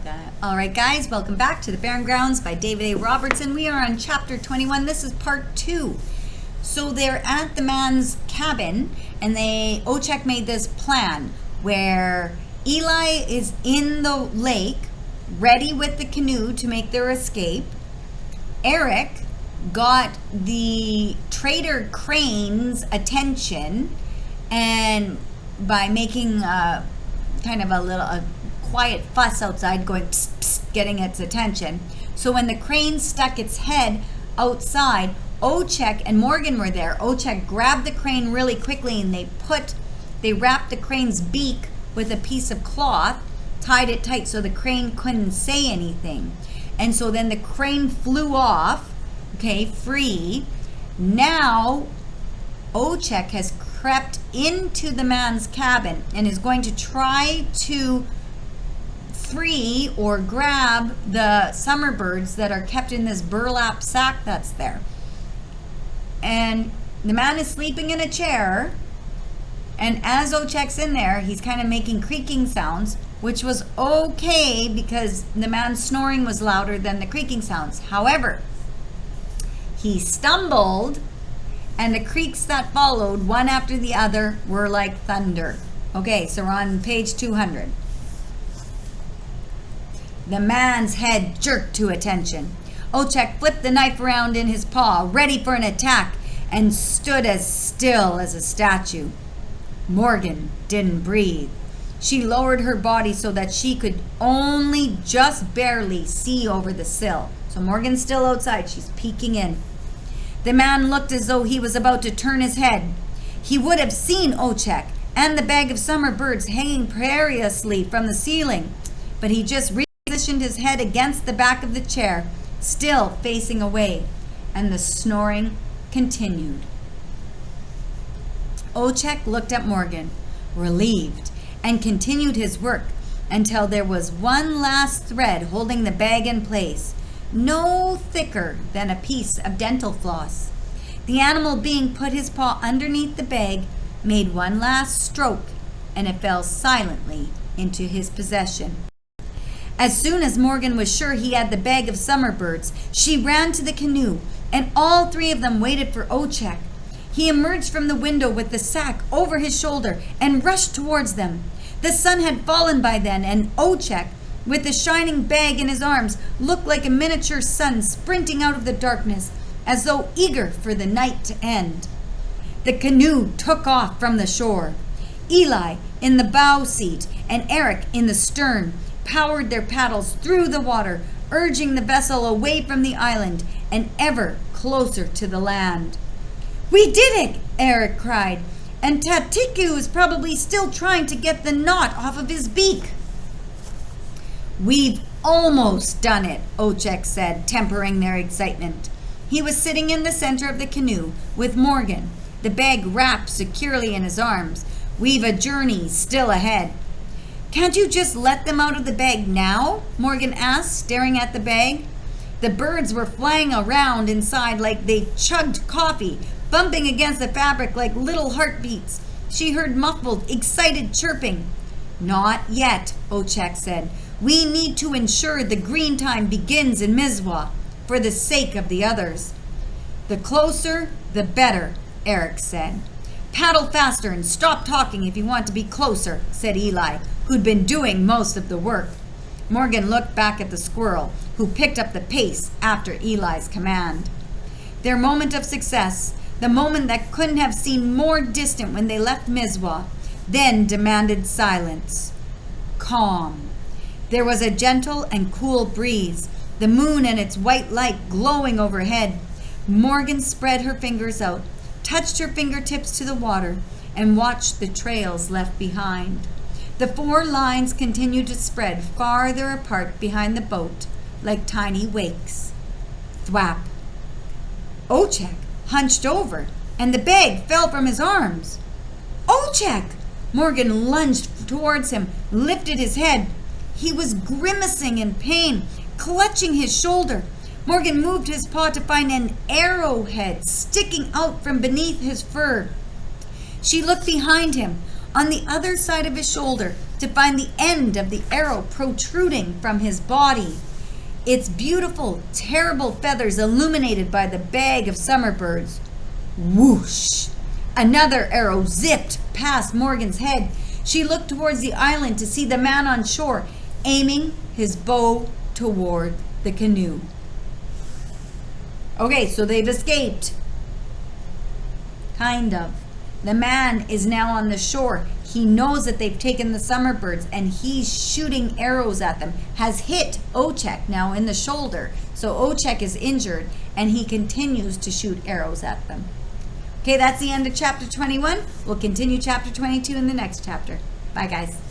that. All right, guys, welcome back to the Barren Grounds by David A. Robertson. We are on chapter 21. This is part 2. So they're at the man's cabin, and Ochek made this plan where Eli is in the lake, ready with the canoe to make their escape. Eric got the trader Crane's attention, and by making kind of a quiet fuss outside, going psst, psst, getting its attention. So when the crane stuck its head outside, Ochek and Morgan were there. Ochek grabbed the crane really quickly, and they wrapped the crane's beak with a piece of cloth, tied it tight so the crane couldn't say anything. And so then the crane flew off, free. Now Ochek has crept into the man's cabin and is going to try to free or grab the summer birds that are kept in this burlap sack that's there. And the man is sleeping in a chair, and as Ochek's in there, he's kind of making creaking sounds, which was okay because the man's snoring was louder than the creaking sounds. However, he stumbled, and the creaks that followed, one after the other, were like thunder. Okay, so we're on page 200. The man's head jerked to attention. Ochek flipped the knife around in his paw, ready for an attack, and stood as still as a statue. Morgan didn't breathe. She lowered her body so that she could only just barely see over the sill. So Morgan's still outside. She's peeking in. The man looked as though he was about to turn his head. He would have seen Ochek and the bag of summer birds hanging precariously from the ceiling, but he just repositioned his head against the back of the chair, still facing away, and the snoring continued. Ochek looked at Morgan, relieved, and continued his work until there was one last thread holding the bag in place, no thicker than a piece of dental floss. The animal being put his paw underneath the bag, made one last stroke, and it fell silently into his possession. As soon as Morgan was sure he had the bag of summer birds, she ran to the canoe, and all three of them waited for Ochek. He emerged from the window with the sack over his shoulder and rushed towards them. The sun had fallen by then, and Ochek, with the shining bag in his arms, looked like a miniature sun sprinting out of the darkness, as though eager for the night to end. The canoe took off from the shore. Eli, in the bow seat, and Eric in the stern, powered their paddles through the water, urging the vessel away from the island and ever closer to the land. "We did it!" Eric cried, "and Tatiku is probably still trying to get the knot off of his beak." "We've almost done it," Ochek said, tempering their excitement. He was sitting in the center of the canoe with Morgan, the bag wrapped securely in his arms. "We've a journey still ahead." "Can't you just let them out of the bag now?" Morgan asked, staring at the bag. The birds were flying around inside like they chugged coffee, bumping against the fabric like little heartbeats. She heard muffled, excited chirping. "Not yet," Ochek said. "We need to ensure the green time begins in Mizwa, for the sake of the others." "The closer, the better," Eric said. "Paddle faster and stop talking if you want to be closer," said Eli, who'd been doing most of the work. Morgan looked back at the squirrel, who picked up the pace after Eli's command. Their moment of success, the moment that couldn't have seemed more distant when they left Mizwa, then demanded silence. Calm. There was a gentle and cool breeze, the moon and its white light glowing overhead. Morgan spread her fingers out, touched her fingertips to the water, and watched the trails left behind. The four lines continued to spread farther apart behind the boat, like tiny wakes. Thwap. Ochek hunched over, and the bag fell from his arms. "Ochek!" Morgan lunged towards him, lifted his head. He was grimacing in pain, clutching his shoulder. Morgan moved his paw to find an arrowhead sticking out from beneath his fur. She looked behind him. On the other side of his shoulder, to find the end of the arrow protruding from his body. Its beautiful, terrible feathers illuminated by the bag of summer birds. Whoosh! Another arrow zipped past Morgan's head. She looked towards the island to see the man on shore, aiming his bow toward the canoe. Okay, so they've escaped. Kind of. The man is now on the shore. He knows that they've taken the summer birds and he's shooting arrows at them. Has hit Ochek now in the shoulder. So Ochek is injured and he continues to shoot arrows at them. Okay, that's the end of chapter 21. We'll continue chapter 22 in the next chapter. Bye, guys.